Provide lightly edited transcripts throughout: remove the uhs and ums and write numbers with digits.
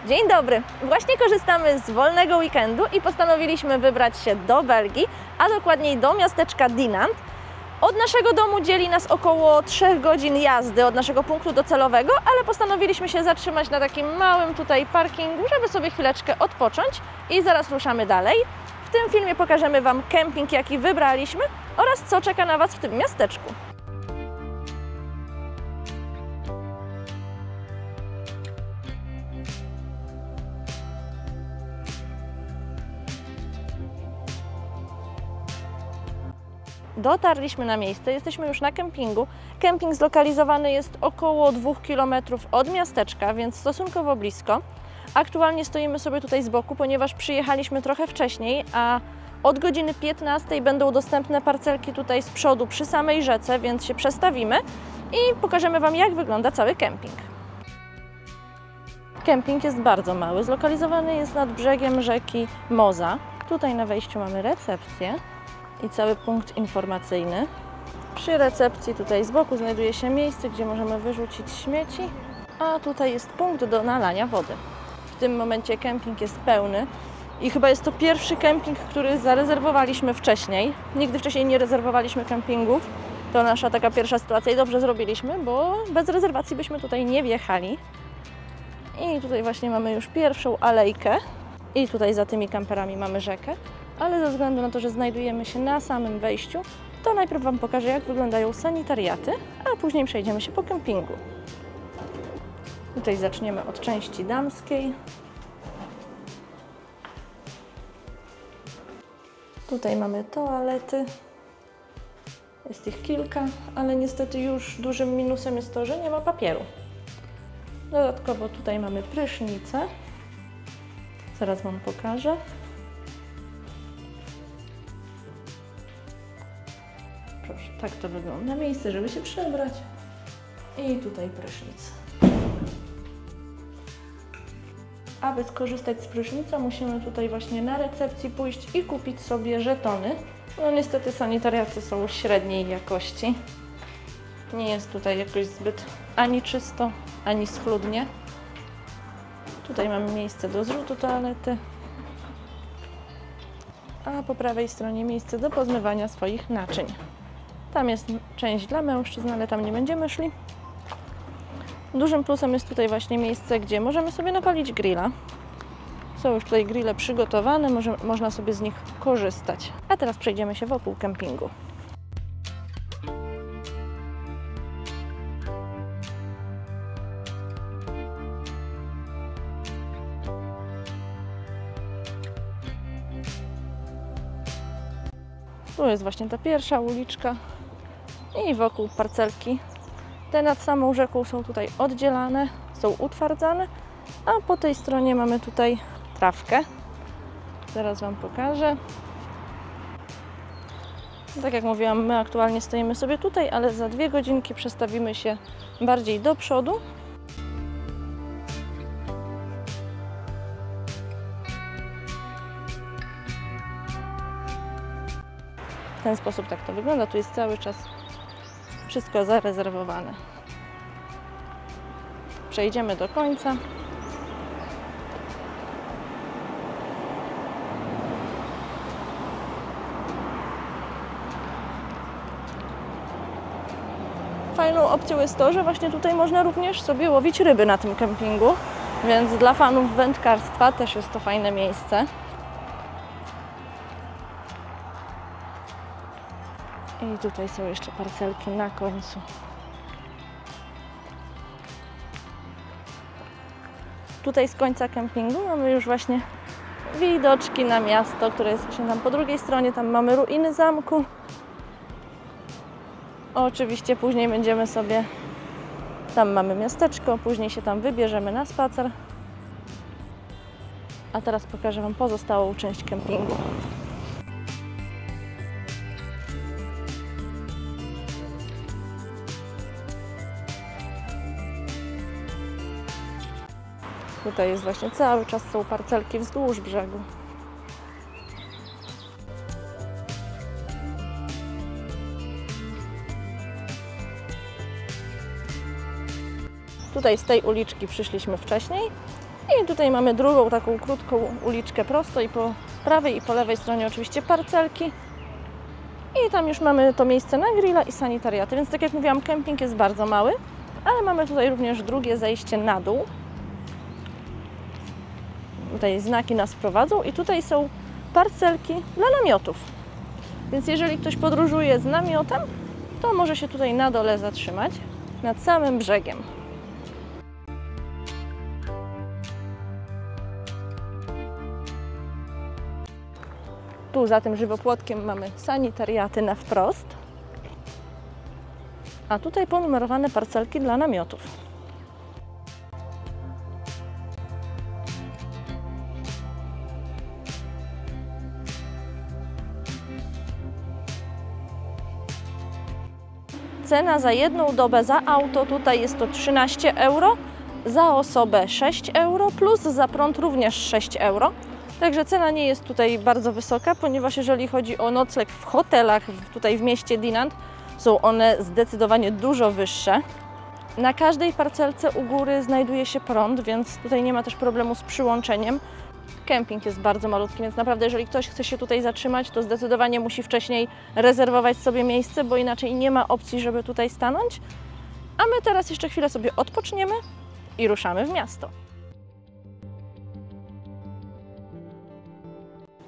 Dzień dobry! Właśnie korzystamy z wolnego weekendu i postanowiliśmy wybrać się do Belgii, a dokładniej do miasteczka Dinant. Od naszego domu dzieli nas około 3 godzin jazdy od naszego punktu docelowego, ale postanowiliśmy się zatrzymać na takim małym tutaj parkingu, żeby sobie chwileczkę odpocząć i zaraz ruszamy dalej. W tym filmie pokażemy Wam kemping, jaki wybraliśmy oraz co czeka na Was w tym miasteczku. Dotarliśmy na miejsce, jesteśmy już na kempingu. Kemping zlokalizowany jest około 2 km od miasteczka, więc stosunkowo blisko. Aktualnie stoimy sobie tutaj z boku, ponieważ przyjechaliśmy trochę wcześniej, a od godziny 15 będą dostępne parcelki tutaj z przodu przy samej rzece, więc się przestawimy i pokażemy Wam, jak wygląda cały kemping. Kemping jest bardzo mały, zlokalizowany jest nad brzegiem rzeki Moza. Tutaj na wejściu mamy recepcję i cały punkt informacyjny. Przy recepcji tutaj z boku znajduje się miejsce, gdzie możemy wyrzucić śmieci, a tutaj jest punkt do nalania wody. W tym momencie kemping jest pełny i chyba jest to pierwszy kemping, który zarezerwowaliśmy wcześniej. Nigdy wcześniej nie rezerwowaliśmy kempingów. To nasza taka pierwsza sytuacja i dobrze zrobiliśmy, bo bez rezerwacji byśmy tutaj nie wjechali. I tutaj właśnie mamy już pierwszą alejkę i tutaj za tymi kamperami mamy rzekę. Ale ze względu na to, że znajdujemy się na samym wejściu, to najpierw Wam pokażę, jak wyglądają sanitariaty, a później przejdziemy się po kempingu. Tutaj zaczniemy od części damskiej. Tutaj mamy toalety. Jest ich kilka, ale niestety już dużym minusem jest to, że nie ma papieru. Dodatkowo tutaj mamy prysznicę. Zaraz Wam pokażę. Proszę, tak to wygląda. Miejsce, żeby się przebrać. I tutaj prysznic. Aby skorzystać z prysznica, musimy tutaj właśnie na recepcji pójść i kupić sobie żetony. No niestety sanitariaty są średniej jakości. Nie jest tutaj jakoś zbyt ani czysto, ani schludnie. Tutaj mamy miejsce do zrzutu toalety. A po prawej stronie miejsce do pozmywania swoich naczyń. Tam jest część dla mężczyzn, ale tam nie będziemy szli. Dużym plusem jest tutaj właśnie miejsce, gdzie możemy sobie napalić grilla. Są już tutaj grille przygotowane, można sobie z nich korzystać. A teraz przejdziemy się wokół kempingu. Tu jest właśnie ta pierwsza uliczka i wokół parcelki. Te nad samą rzeką są tutaj oddzielane, są utwardzane, a po tej stronie mamy tutaj trawkę. Zaraz Wam pokażę. Tak jak mówiłam, my aktualnie stoimy sobie tutaj, ale za 2 godzinki przestawimy się bardziej do przodu. W ten sposób tak to wygląda. Tu jest cały czas wszystko zarezerwowane. Przejdziemy do końca. Fajną opcją jest to, że właśnie tutaj można również sobie łowić ryby na tym kempingu, więc dla fanów wędkarstwa też jest to fajne miejsce. I tutaj są jeszcze parcelki na końcu. Tutaj z końca kempingu mamy już właśnie widoczki na miasto, które jest właśnie tam po drugiej stronie. Tam mamy ruiny zamku. Oczywiście później będziemy sobie... Tam mamy miasteczko, później się tam wybierzemy na spacer. A teraz pokażę Wam pozostałą część kempingu. Tutaj jest właśnie cały czas są parcelki wzdłuż brzegu. Tutaj z tej uliczki przyszliśmy wcześniej I tutaj mamy drugą taką krótką uliczkę prosto i po prawej i po lewej stronie oczywiście parcelki. I tam już mamy to miejsce na grilla i sanitariaty, więc tak jak mówiłam, kemping jest bardzo mały, ale mamy tutaj również drugie zejście na dół. Tutaj znaki nas prowadzą i tutaj są parcelki dla namiotów. Więc jeżeli ktoś podróżuje z namiotem, to może się tutaj na dole zatrzymać, nad samym brzegiem. Tu za tym żywopłotkiem mamy sanitariaty na wprost, a tutaj ponumerowane parcelki dla namiotów. Cena za jedną dobę za auto tutaj jest to 13 euro, za osobę 6 euro, plus za prąd również 6 euro. Także cena nie jest tutaj bardzo wysoka, ponieważ jeżeli chodzi o nocleg w hotelach tutaj w mieście Dinant, są one zdecydowanie dużo wyższe. Na każdej parcelce u góry znajduje się prąd, więc tutaj nie ma też problemu z przyłączeniem. Kemping jest bardzo malutki, więc naprawdę jeżeli ktoś chce się tutaj zatrzymać, to zdecydowanie musi wcześniej rezerwować sobie miejsce, bo inaczej nie ma opcji, żeby tutaj stanąć. A my teraz jeszcze chwilę sobie odpoczniemy i ruszamy w miasto.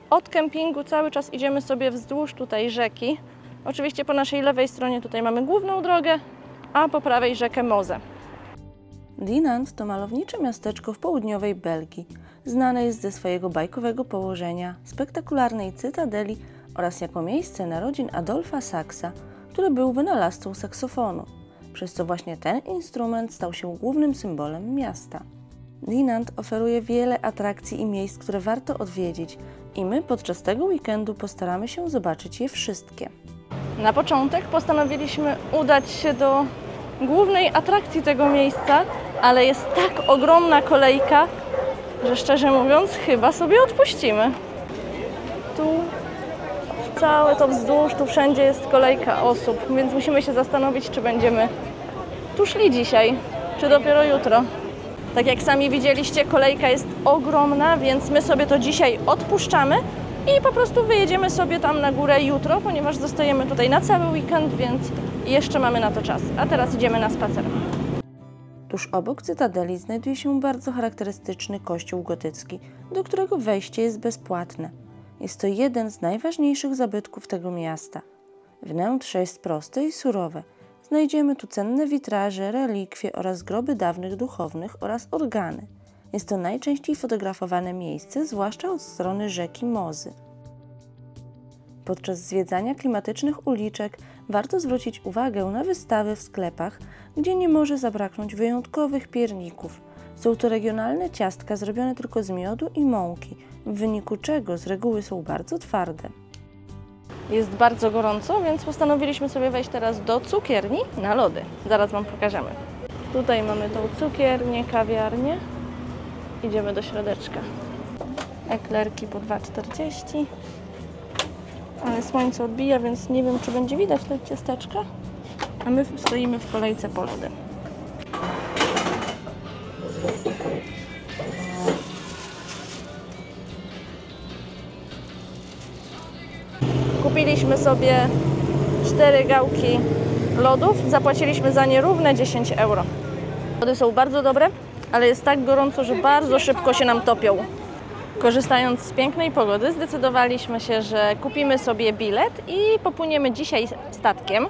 Od kempingu cały czas idziemy sobie wzdłuż tutaj rzeki. Oczywiście po naszej lewej stronie tutaj mamy główną drogę, a po prawej rzekę Mozę. Dinant to malownicze miasteczko w południowej Belgii. Znane jest ze swojego bajkowego położenia, spektakularnej cytadeli oraz jako miejsce narodzin Adolfa Saxa, który był wynalazcą saksofonu, przez co właśnie ten instrument stał się głównym symbolem miasta. Dinant oferuje wiele atrakcji i miejsc, które warto odwiedzić i my podczas tego weekendu postaramy się zobaczyć je wszystkie. Na początek postanowiliśmy udać się do głównej atrakcji tego miejsca, ale jest tak ogromna kolejka, że szczerze mówiąc chyba sobie odpuścimy. Tu całe to wzdłuż, tu wszędzie jest kolejka osób, więc musimy się zastanowić, czy będziemy tu szli dzisiaj, czy dopiero jutro. Tak jak sami widzieliście, kolejka jest ogromna, więc my sobie to dzisiaj odpuszczamy i po prostu wyjedziemy sobie tam na górę jutro, ponieważ zostajemy tutaj na cały weekend, więc jeszcze mamy na to czas. A teraz idziemy na spacer. Tuż obok cytadeli znajduje się bardzo charakterystyczny kościół gotycki, do którego wejście jest bezpłatne. Jest to jeden z najważniejszych zabytków tego miasta. Wnętrze jest proste i surowe. Znajdziemy tu cenne witraże, relikwie oraz groby dawnych duchownych oraz organy. Jest to najczęściej fotografowane miejsce, zwłaszcza od strony rzeki Mozy. Podczas zwiedzania klimatycznych uliczek warto zwrócić uwagę na wystawy w sklepach, gdzie nie może zabraknąć wyjątkowych pierników. Są to regionalne ciastka zrobione tylko z miodu i mąki, w wyniku czego z reguły są bardzo twarde. Jest bardzo gorąco, więc postanowiliśmy sobie wejść teraz do cukierni na lody. Zaraz Wam pokażemy. Tutaj mamy tą cukiernię, kawiarnię. Idziemy do środeczka. Eklerki po 2,40. Ale słońce odbija, więc nie wiem, czy będzie widać te ciasteczka. A my stoimy w kolejce po lody. Kupiliśmy sobie 4 gałki lodów, zapłaciliśmy za nie równe 10 euro. Lody są bardzo dobre, ale jest tak gorąco, że bardzo szybko się nam topią. Korzystając z pięknej pogody, zdecydowaliśmy się, że kupimy sobie bilet i popłyniemy dzisiaj statkiem.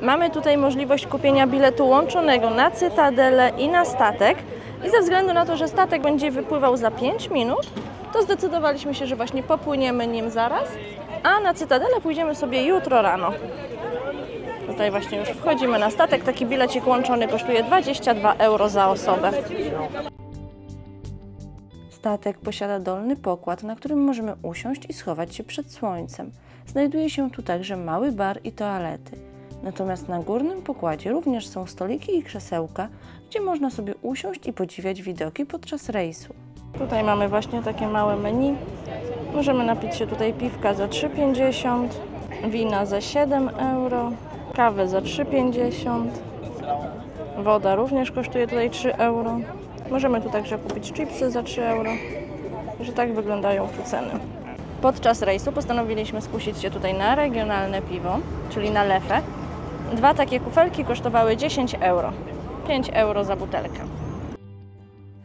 Mamy tutaj możliwość kupienia biletu łączonego na cytadelę i na statek. I ze względu na to, że statek będzie wypływał za 5 minut, to zdecydowaliśmy się, że właśnie popłyniemy nim zaraz, a na cytadelę pójdziemy sobie jutro rano. Tutaj właśnie już wchodzimy na statek. Taki bilecik łączony kosztuje 22 euro za osobę. Statek posiada dolny pokład, na którym możemy usiąść i schować się przed słońcem. Znajduje się tu także mały bar i toalety. Natomiast na górnym pokładzie również są stoliki i krzesełka, gdzie można sobie usiąść i podziwiać widoki podczas rejsu. Tutaj mamy właśnie takie małe menu. Możemy napić się tutaj piwka za 3,50, wina za 7 euro, kawę za 3,50, woda również kosztuje tutaj 3 euro. Możemy tu także kupić chipsy za 3 euro. Że tak wyglądają tu ceny. Podczas rejsu postanowiliśmy skusić się tutaj na regionalne piwo, czyli na Leffe. 2 takie kufelki kosztowały 10 euro. 5 euro za butelkę.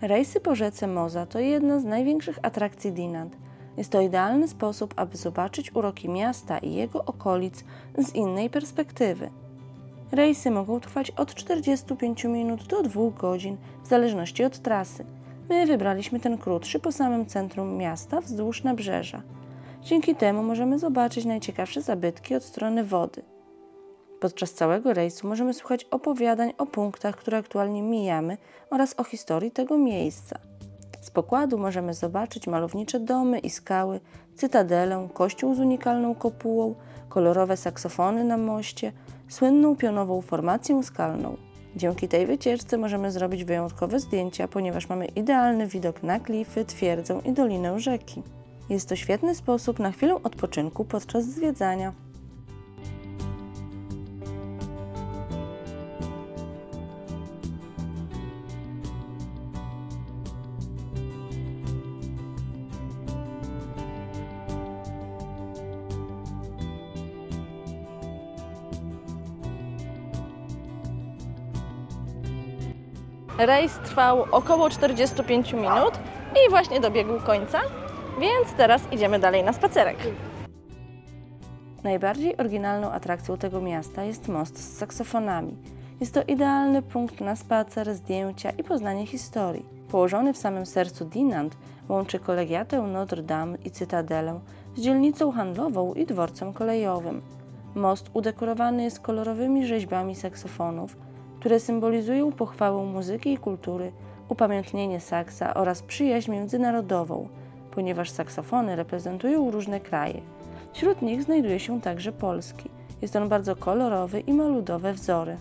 Rejsy po rzece Mosa to jedna z największych atrakcji Dinant. Jest to idealny sposób, aby zobaczyć uroki miasta i jego okolic z innej perspektywy. Rejsy mogą trwać od 45 minut do 2 godzin, w zależności od trasy. My wybraliśmy ten krótszy po samym centrum miasta wzdłuż nabrzeża. Dzięki temu możemy zobaczyć najciekawsze zabytki od strony wody. Podczas całego rejsu możemy słuchać opowiadań o punktach, które aktualnie mijamy oraz o historii tego miejsca. Z pokładu możemy zobaczyć malownicze domy i skały, cytadelę, kościół z unikalną kopułą, kolorowe saksofony na moście, słynną pionową formację skalną. Dzięki tej wycieczce możemy zrobić wyjątkowe zdjęcia, ponieważ mamy idealny widok na klify, twierdzę i dolinę rzeki. Jest to świetny sposób na chwilę odpoczynku podczas zwiedzania. Rejs trwał około 45 minut i właśnie dobiegł końca, więc teraz idziemy dalej na spacerek. Najbardziej oryginalną atrakcją tego miasta jest most z saksofonami. Jest to idealny punkt na spacer, zdjęcia i poznanie historii. Położony w samym sercu Dinant, łączy kolegiatę Notre Dame i cytadelę z dzielnicą handlową i dworcem kolejowym. Most udekorowany jest kolorowymi rzeźbami saksofonów, które symbolizują pochwałę muzyki i kultury, upamiętnienie saksa oraz przyjaźń międzynarodową, ponieważ saksofony reprezentują różne kraje. Wśród nich znajduje się także polski. Jest on bardzo kolorowy i ma ludowe wzory.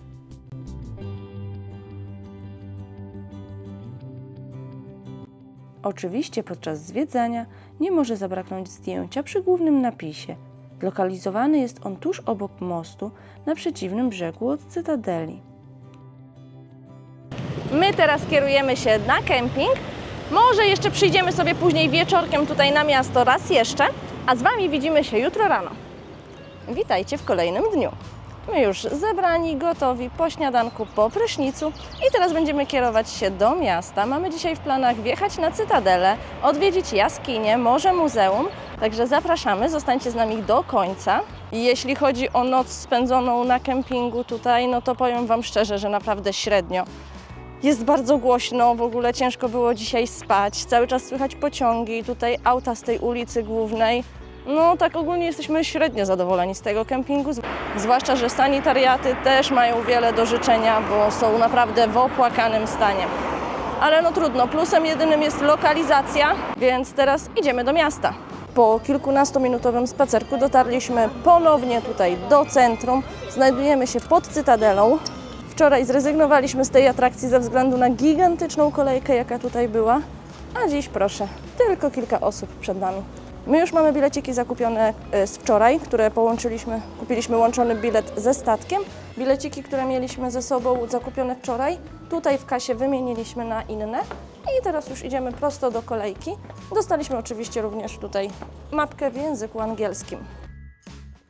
Oczywiście podczas zwiedzania nie może zabraknąć zdjęcia przy głównym napisie. Zlokalizowany jest on tuż obok mostu na przeciwnym brzegu od cytadeli. My teraz kierujemy się na kemping. Może jeszcze przyjdziemy sobie później wieczorkiem tutaj na miasto raz jeszcze, a z Wami widzimy się jutro rano. Witajcie w kolejnym dniu. My już zebrani, gotowi po śniadanku, po prysznicu i teraz będziemy kierować się do miasta. Mamy dzisiaj w planach wjechać na Cytadelę, odwiedzić jaskinię, może muzeum, także zapraszamy, zostańcie z nami do końca. I jeśli chodzi o noc spędzoną na kempingu tutaj, no to powiem Wam szczerze, że naprawdę średnio. Jest bardzo głośno, w ogóle ciężko było dzisiaj spać, cały czas słychać pociągi, tutaj auta z tej ulicy głównej. No tak ogólnie jesteśmy średnio zadowoleni z tego kempingu, zwłaszcza, że sanitariaty też mają wiele do życzenia, bo są naprawdę w opłakanym stanie. Ale no trudno, plusem jedynym jest lokalizacja, więc teraz idziemy do miasta. Po kilkunastominutowym spacerku dotarliśmy ponownie tutaj do centrum, znajdujemy się pod Cytadelą. Wczoraj zrezygnowaliśmy z tej atrakcji ze względu na gigantyczną kolejkę, jaka tutaj była, a dziś proszę, tylko kilka osób przed nami. My już mamy bileciki zakupione z wczoraj, które kupiliśmy łączony bilet ze statkiem. Bileciki, które mieliśmy ze sobą zakupione wczoraj, tutaj w kasie wymieniliśmy na inne i teraz już idziemy prosto do kolejki. Dostaliśmy oczywiście również tutaj mapkę w języku angielskim.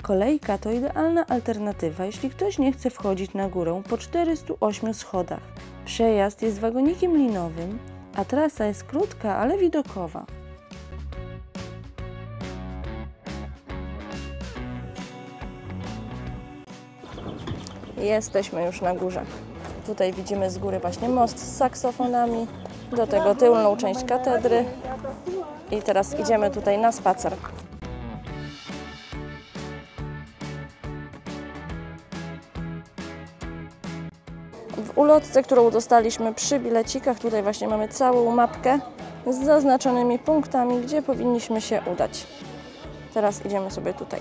Kolejka to idealna alternatywa, jeśli ktoś nie chce wchodzić na górę po 408 schodach. Przejazd jest wagonikiem linowym, a trasa jest krótka, ale widokowa. Jesteśmy już na górze. Tutaj widzimy z góry właśnie most z saksofonami, do tego tylną część katedry i teraz idziemy tutaj na spacer. W ulotce, którą dostaliśmy przy bilecikach, tutaj właśnie mamy całą mapkę z zaznaczonymi punktami, gdzie powinniśmy się udać. Teraz idziemy sobie tutaj.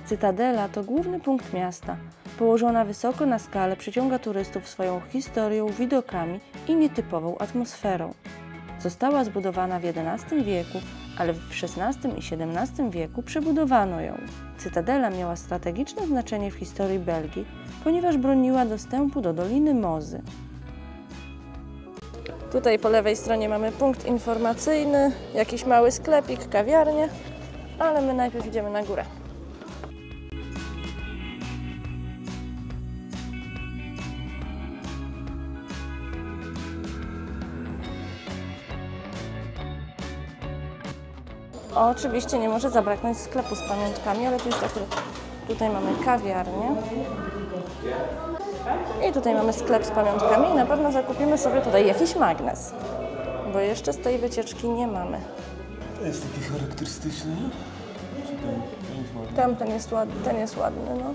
Cytadela to główny punkt miasta. Położona wysoko na skale przyciąga turystów swoją historią, widokami i nietypową atmosferą. Została zbudowana w XI wieku, ale w XVI i XVII wieku przebudowano ją. Cytadela miała strategiczne znaczenie w historii Belgii, ponieważ broniła dostępu do Doliny Mosy. Tutaj po lewej stronie mamy punkt informacyjny, jakiś mały sklepik, kawiarnię, ale my najpierw idziemy na górę. Oczywiście nie może zabraknąć sklepu z pamiątkami, ale tu jest akurat, tutaj mamy kawiarnię i tutaj mamy sklep z pamiątkami i na pewno zakupimy sobie tutaj jakiś magnes, bo jeszcze z tej wycieczki nie mamy. To jest taki charakterystyczny. Ten jest ładny, no.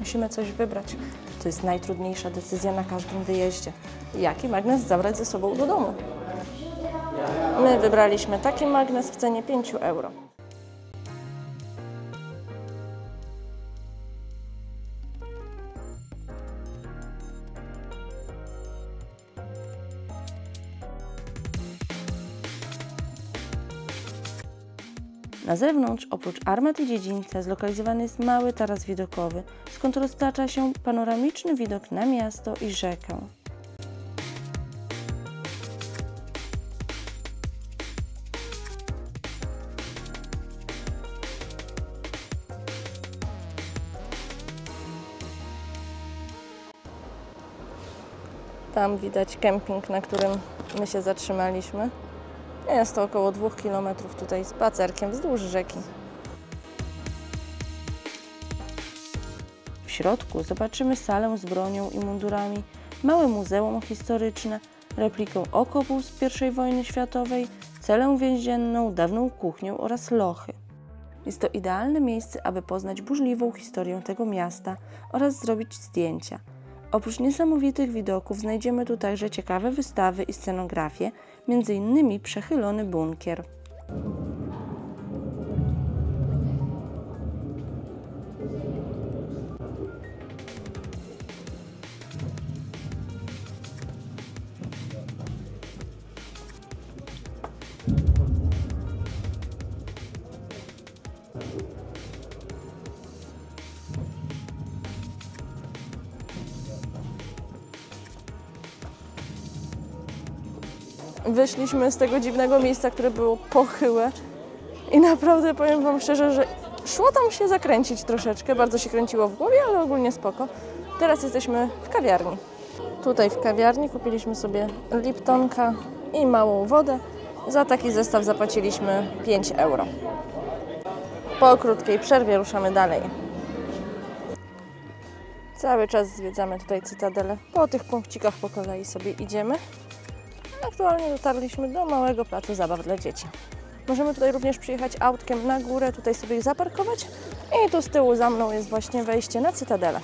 Musimy coś wybrać. To jest najtrudniejsza decyzja na każdym wyjeździe. Jaki magnes zabrać ze sobą do domu? My wybraliśmy taki magnes w cenie 5 euro. Na zewnątrz, oprócz armat i dziedzińca, zlokalizowany jest mały taras widokowy, skąd roztacza się panoramiczny widok na miasto i rzekę. Tam widać kemping, na którym my się zatrzymaliśmy. Jest to około 2 km tutaj spacerkiem wzdłuż rzeki. W środku zobaczymy salę z bronią i mundurami, małe muzeum historyczne, replikę okopów z I wojny światowej, celę więzienną, dawną kuchnię oraz lochy. Jest to idealne miejsce, aby poznać burzliwą historię tego miasta oraz zrobić zdjęcia. Oprócz niesamowitych widoków znajdziemy tu także ciekawe wystawy i scenografie, m.in. przechylony bunkier. Wyszliśmy z tego dziwnego miejsca, które było pochyłe i naprawdę powiem Wam szczerze, że szło tam się zakręcić troszeczkę, bardzo się kręciło w głowie, ale ogólnie spoko. Teraz jesteśmy w kawiarni. Tutaj w kawiarni kupiliśmy sobie Liptonka i małą wodę. Za taki zestaw zapłaciliśmy 5 euro. Po krótkiej przerwie ruszamy dalej. Cały czas zwiedzamy tutaj Cytadelę. Po tych punkcikach po kolei sobie idziemy. Aktualnie dotarliśmy do małego placu zabaw dla dzieci. Możemy tutaj również przyjechać autkiem na górę, tutaj sobie zaparkować i tu z tyłu za mną jest właśnie wejście na Cytadelę.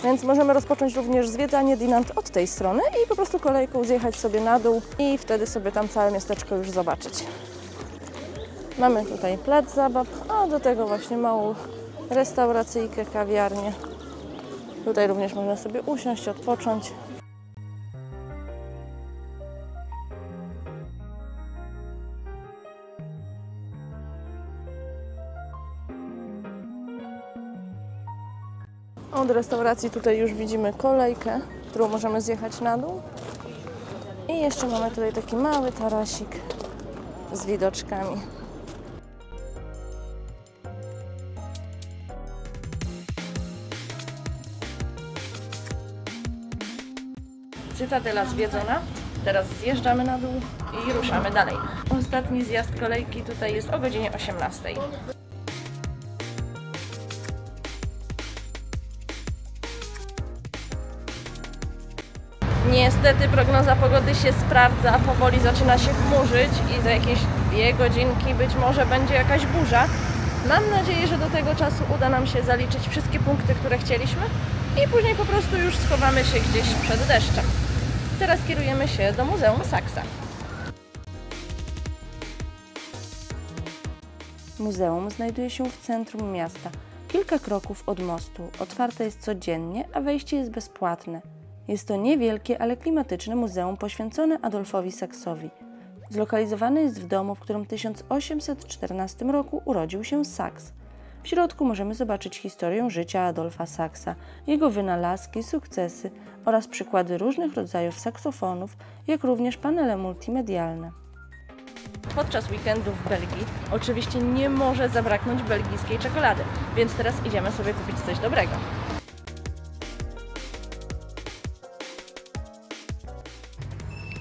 Więc możemy rozpocząć również zwiedzanie Dinant od tej strony i po prostu kolejką zjechać sobie na dół i wtedy sobie tam całe miasteczko już zobaczyć. Mamy tutaj plac zabaw, a do tego właśnie małą restauracyjkę, kawiarnię. Tutaj również można sobie usiąść, odpocząć. Od restauracji tutaj już widzimy kolejkę, którą możemy zjechać na dół. I jeszcze mamy tutaj taki mały tarasik z widoczkami. Cytadela zwiedzona. Teraz zjeżdżamy na dół i ruszamy dalej. Ostatni zjazd kolejki tutaj jest o godzinie 18. Niestety prognoza pogody się sprawdza, powoli zaczyna się chmurzyć i za jakieś 2 godzinki być może będzie jakaś burza. Mam nadzieję, że do tego czasu uda nam się zaliczyć wszystkie punkty, które chcieliśmy i później po prostu już schowamy się gdzieś przed deszczem. Teraz kierujemy się do Muzeum Saksa. Muzeum znajduje się w centrum miasta, kilka kroków od mostu. Otwarte jest codziennie, a wejście jest bezpłatne. Jest to niewielkie, ale klimatyczne muzeum poświęcone Adolfowi Saksowi. Zlokalizowane jest w domu, w którym w 1814 roku urodził się Saks. W środku możemy zobaczyć historię życia Adolfa Saxa, jego wynalazki, sukcesy oraz przykłady różnych rodzajów saksofonów, jak również panele multimedialne. Podczas weekendu w Belgii oczywiście nie może zabraknąć belgijskiej czekolady, więc teraz idziemy sobie kupić coś dobrego.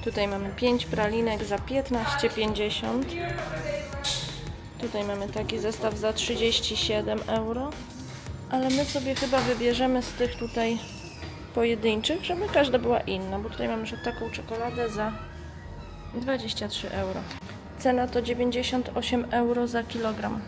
Tutaj mamy 5 pralinek za 15,50 €. Tutaj mamy taki zestaw za 37 €. Ale my sobie chyba wybierzemy z tych tutaj pojedynczych, żeby każda była inna, bo tutaj mamy jeszcze taką czekoladę za 23 €. Cena to 98 € za kilogram.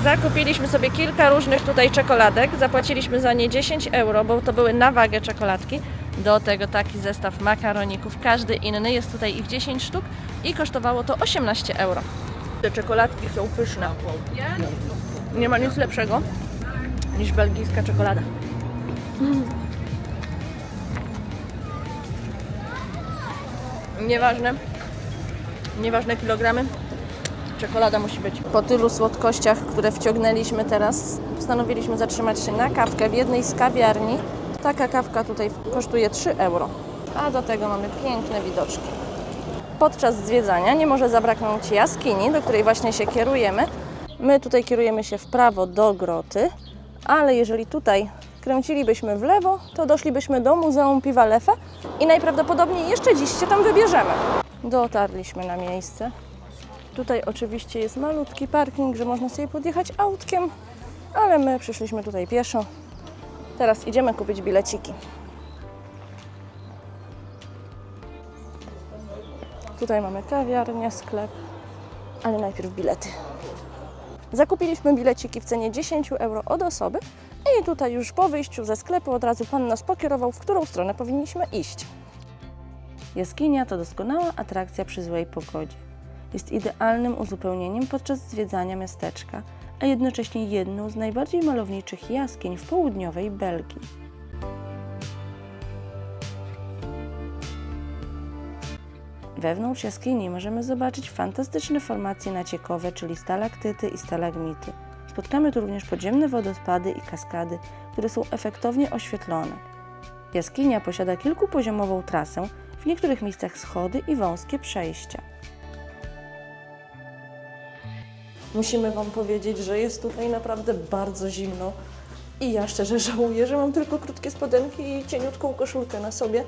Zakupiliśmy sobie kilka różnych tutaj czekoladek, zapłaciliśmy za nie 10 €, bo to były na wagę czekoladki. Do tego taki zestaw makaroników, każdy inny, jest tutaj ich 10 sztuk i kosztowało to 18 €. Te czekoladki są pyszne. Nie ma nic lepszego niż belgijska czekolada. Nieważne kilogramy, czekolada musi być. Po tylu słodkościach, które wciągnęliśmy teraz, postanowiliśmy zatrzymać się na kawkę w jednej z kawiarni. Taka kawka tutaj kosztuje 3 €, a do tego mamy piękne widoczki. Podczas zwiedzania nie może zabraknąć jaskini, do której właśnie się kierujemy. My tutaj kierujemy się w prawo do groty, ale jeżeli tutaj kręcilibyśmy w lewo, to doszlibyśmy do Muzeum Piwa Lefa i najprawdopodobniej jeszcze dziś się tam wybierzemy. Dotarliśmy na miejsce. Tutaj oczywiście jest malutki parking, że można sobie podjechać autkiem, ale my przyszliśmy tutaj pieszo. Teraz idziemy kupić bileciki. Tutaj mamy kawiarnię, sklep, ale najpierw bilety. Zakupiliśmy bileciki w cenie 10 € od osoby i tutaj już po wyjściu ze sklepu od razu pan nas pokierował, w którą stronę powinniśmy iść. Jaskinia to doskonała atrakcja przy złej pogodzie. Jest idealnym uzupełnieniem podczas zwiedzania miasteczka, a jednocześnie jedną z najbardziej malowniczych jaskiń w południowej Belgii. Wewnątrz jaskini możemy zobaczyć fantastyczne formacje naciekowe, czyli stalaktyty i stalagmity. Spotkamy tu również podziemne wodospady i kaskady, które są efektownie oświetlone. Jaskinia posiada kilkupoziomową trasę, w niektórych miejscach schody i wąskie przejścia. Musimy Wam powiedzieć, że jest tutaj naprawdę bardzo zimno i ja szczerze żałuję, że mam tylko krótkie spodenki i cieniutką koszulkę na sobie,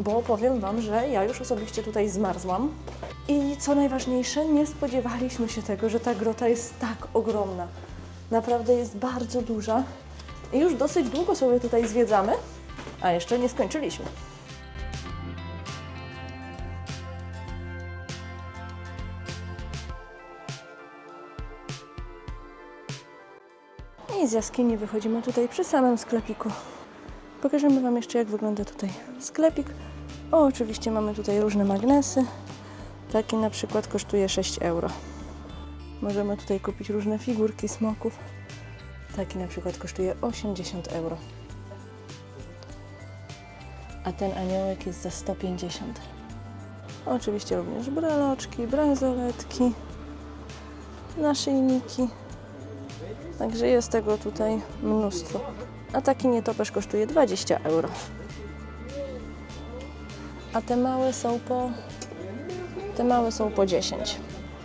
bo powiem Wam, że ja już osobiście tutaj zmarzłam. I co najważniejsze, nie spodziewaliśmy się tego, że ta grota jest tak ogromna. Naprawdę jest bardzo duża i już dosyć długo sobie tutaj zwiedzamy, a jeszcze nie skończyliśmy. I z jaskini wychodzimy tutaj przy samym sklepiku. Pokażemy Wam jeszcze, jak wygląda tutaj sklepik. O, oczywiście mamy tutaj różne magnesy. Taki na przykład kosztuje 6 €. Możemy tutaj kupić różne figurki smoków. Taki na przykład kosztuje 80 €. A ten aniołek jest za 150. Oczywiście również breloczki, bransoletki, naszyjniki. Także jest tego tutaj mnóstwo. A taki nietoperz kosztuje 20 €. A te małe są po 10.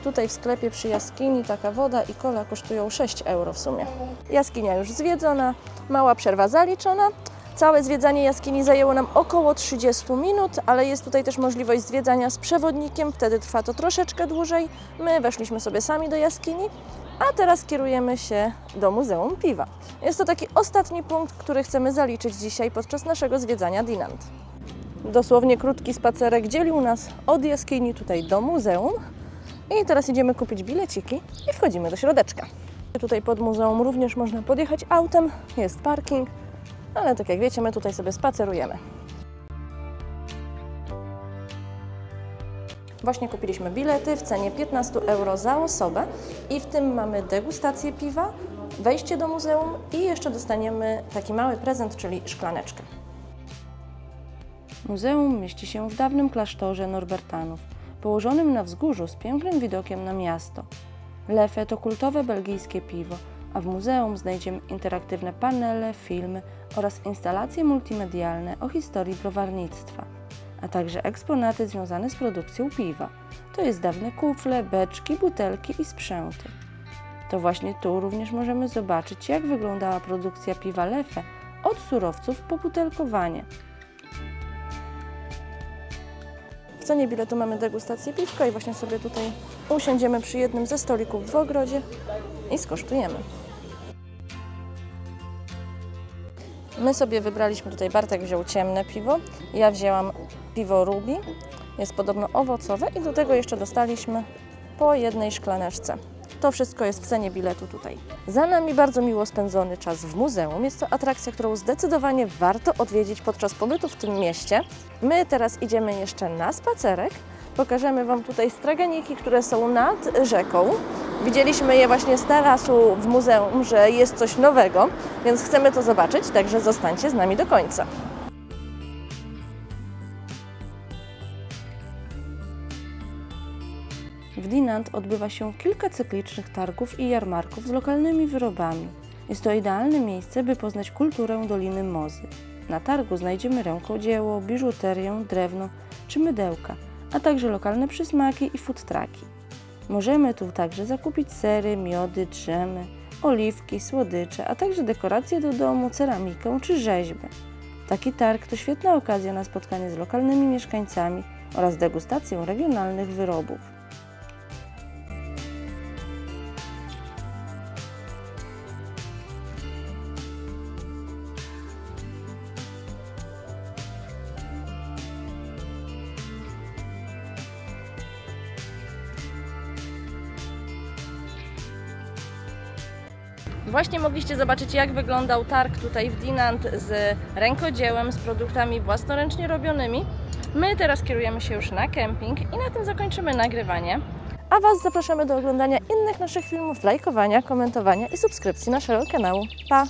Tutaj w sklepie przy jaskini taka woda i kola kosztują 6 € w sumie. Jaskinia już zwiedzona, mała przerwa zaliczona. Całe zwiedzanie jaskini zajęło nam około 30 minut, ale jest tutaj też możliwość zwiedzania z przewodnikiem, wtedy trwa to troszeczkę dłużej. My weszliśmy sobie sami do jaskini, a teraz kierujemy się do Muzeum Piwa. Jest to taki ostatni punkt, który chcemy zaliczyć dzisiaj podczas naszego zwiedzania Dinant. Dosłownie krótki spacerek dzielił nas od jaskini tutaj do muzeum i teraz idziemy kupić bileciki i wchodzimy do środeczka. Tutaj pod muzeum również można podjechać autem, jest parking, ale tak jak wiecie, my tutaj sobie spacerujemy. Właśnie kupiliśmy bilety w cenie 15 € za osobę i w tym mamy degustację piwa, wejście do muzeum i jeszcze dostaniemy taki mały prezent, czyli szklaneczkę. Muzeum mieści się w dawnym klasztorze Norbertanów, położonym na wzgórzu z pięknym widokiem na miasto. Leffe to kultowe belgijskie piwo, a w muzeum znajdziemy interaktywne panele, filmy oraz instalacje multimedialne o historii browarnictwa, a także eksponaty związane z produkcją piwa. To jest dawne kufle, beczki, butelki i sprzęty. To właśnie tu również możemy zobaczyć, jak wyglądała produkcja piwa Leffe od surowców po butelkowanie. W cenie biletu mamy degustację piwka i właśnie sobie tutaj usiądziemy przy jednym ze stolików w ogrodzie i skosztujemy. My sobie wybraliśmy tutaj, Bartek wziął ciemne piwo, ja wzięłam piwo Ruby, jest podobno owocowe i do tego jeszcze dostaliśmy po jednej szklaneczce. To wszystko jest w cenie biletu tutaj. Za nami bardzo miło spędzony czas w muzeum. Jest to atrakcja, którą zdecydowanie warto odwiedzić podczas pobytu w tym mieście. My teraz idziemy jeszcze na spacerek. Pokażemy Wam tutaj straganiki, które są nad rzeką. Widzieliśmy je właśnie z tarasu w muzeum, że jest coś nowego, więc chcemy to zobaczyć, także zostańcie z nami do końca. W Dinant odbywa się kilka cyklicznych targów i jarmarków z lokalnymi wyrobami. Jest to idealne miejsce, by poznać kulturę Doliny Mozy. Na targu znajdziemy rękodzieło, biżuterię, drewno czy mydełka, a także lokalne przysmaki i food trucki. Możemy tu także zakupić sery, miody, dżemy, oliwki, słodycze, a także dekoracje do domu, ceramikę czy rzeźby. Taki targ to świetna okazja na spotkanie z lokalnymi mieszkańcami oraz degustację regionalnych wyrobów. Właśnie mogliście zobaczyć, jak wyglądał targ tutaj w Dinant z rękodziełem, z produktami własnoręcznie robionymi. My teraz kierujemy się już na kemping i na tym zakończymy nagrywanie. A Was zapraszamy do oglądania innych naszych filmów, lajkowania, komentowania i subskrypcji naszego kanału. Pa!